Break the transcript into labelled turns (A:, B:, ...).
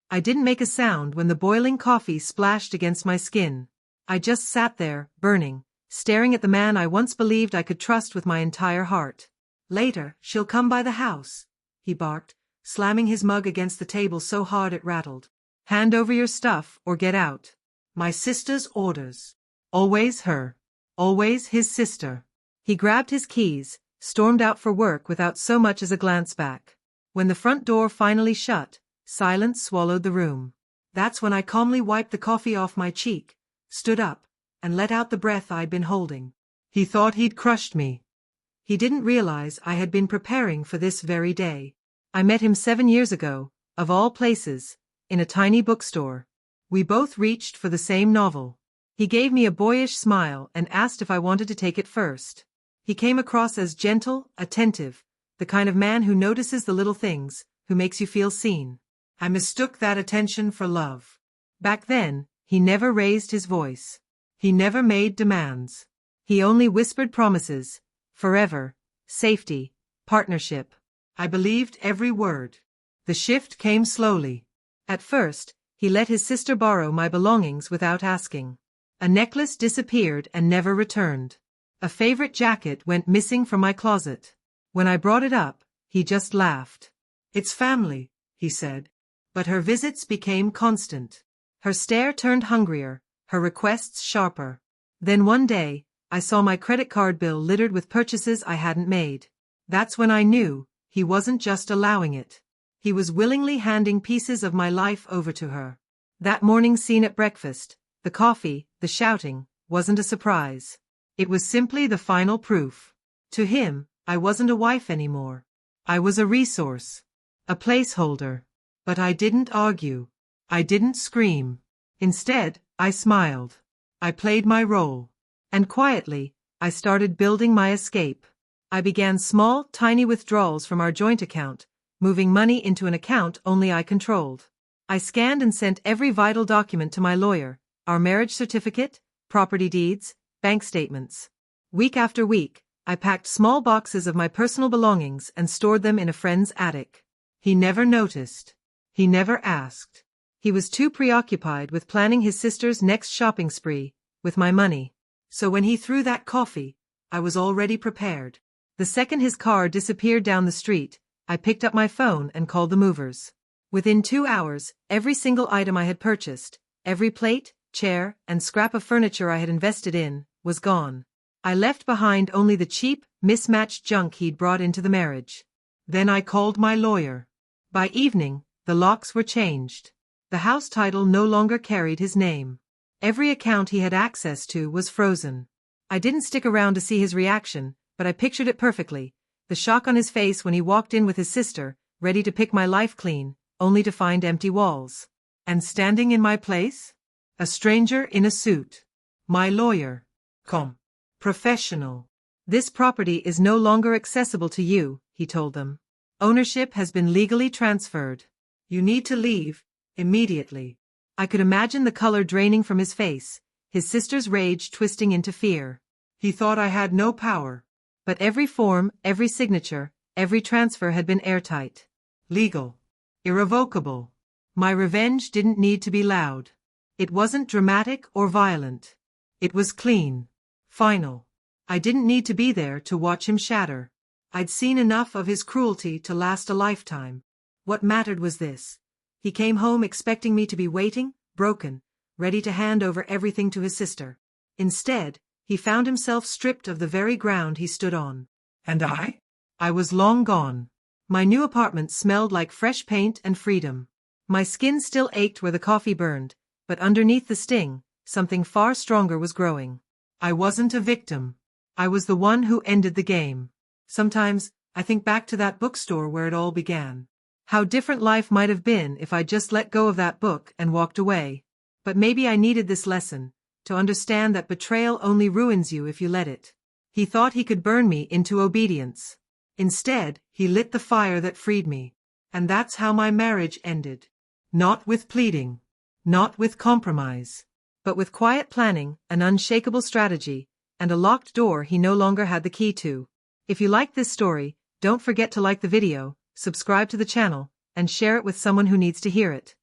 A: I didn't make a sound when the boiling coffee splashed against my skin. I just sat there, burning, staring at the man I once believed I could trust with my entire heart. Later, she'll come by the house, he barked, slamming his mug against the table so hard it rattled. Hand over your stuff or get out. My sister's orders. Always her. Always his sister. He grabbed his keys, stormed out for work without so much as a glance back. When the front door finally shut, silence swallowed the room. That's when I calmly wiped the coffee off my cheek, stood up, and let out the breath I'd been holding. He thought he'd crushed me. He didn't realize I had been preparing for this very day. I met him 7 years ago, of all places, in a tiny bookstore. We both reached for the same novel. He gave me a boyish smile and asked if I wanted to take it first. He came across as gentle, attentive, the kind of man who notices the little things, who makes you feel seen. I mistook that attention for love. Back then, he never raised his voice. He never made demands. He only whispered promises, forever, safety, partnership. I believed every word. The shift came slowly. At first, he let his sister borrow my belongings without asking. A necklace disappeared and never returned. A favorite jacket went missing from my closet. When I brought it up, he just laughed. It's family, he said. But her visits became constant. Her stare turned hungrier, her requests sharper. Then one day, I saw my credit card bill littered with purchases I hadn't made. That's when I knew he wasn't just allowing it. He was willingly handing pieces of my life over to her. That morning scene at breakfast, the coffee, the shouting, wasn't a surprise. It was simply the final proof. To him, I wasn't a wife anymore. I was a resource. A placeholder. But I didn't argue. I didn't scream. Instead, I smiled. I played my role. And quietly, I started building my escape. I began small, tiny withdrawals from our joint account, moving money into an account only I controlled. I scanned and sent every vital document to my lawyer, our marriage certificate, property deeds, bank statements. Week after week, I packed small boxes of my personal belongings and stored them in a friend's attic. He never noticed. He never asked. He was too preoccupied with planning his sister's next shopping spree, with my money. So when he threw that coffee, I was already prepared. The second his car disappeared down the street, I picked up my phone and called the movers. Within 2 hours, every single item I had purchased, every plate, chair, and scrap of furniture I had invested in, was gone. I left behind only the cheap, mismatched junk he'd brought into the marriage. Then I called my lawyer. By evening, the locks were changed. The house title no longer carried his name. Every account he had access to was frozen. I didn't stick around to see his reaction, but I pictured it perfectly. The shock on his face when he walked in with his sister, ready to pick my life clean, only to find empty walls. And standing in my place? A stranger in a suit. My lawyer. Professional. This property is no longer accessible to you, he told them. Ownership has been legally transferred. You need to leave, immediately. I could imagine the color draining from his face, his sister's rage twisting into fear. He thought I had no power. But every form, every signature, every transfer had been airtight. Legal. Irrevocable. My revenge didn't need to be loud. It wasn't dramatic or violent. It was clean. Final. I didn't need to be there to watch him shatter. I'd seen enough of his cruelty to last a lifetime. What mattered was this. He came home expecting me to be waiting, broken, ready to hand over everything to his sister. Instead, he found himself stripped of the very ground he stood on. And I? I was long gone. My new apartment smelled like fresh paint and freedom. My skin still ached where the coffee burned, but underneath the sting, something far stronger was growing. I wasn't a victim. I was the one who ended the game. Sometimes, I think back to that bookstore where it all began. How different life might have been if I just let go of that book and walked away. But maybe I needed this lesson, to understand that betrayal only ruins you if you let it. He thought he could burn me into obedience. Instead, he lit the fire that freed me. And that's how my marriage ended. Not with pleading. Not with compromise. But with quiet planning, an unshakable strategy, and a locked door he no longer had the key to. If you like this story, don't forget to like the video, subscribe to the channel, and share it with someone who needs to hear it.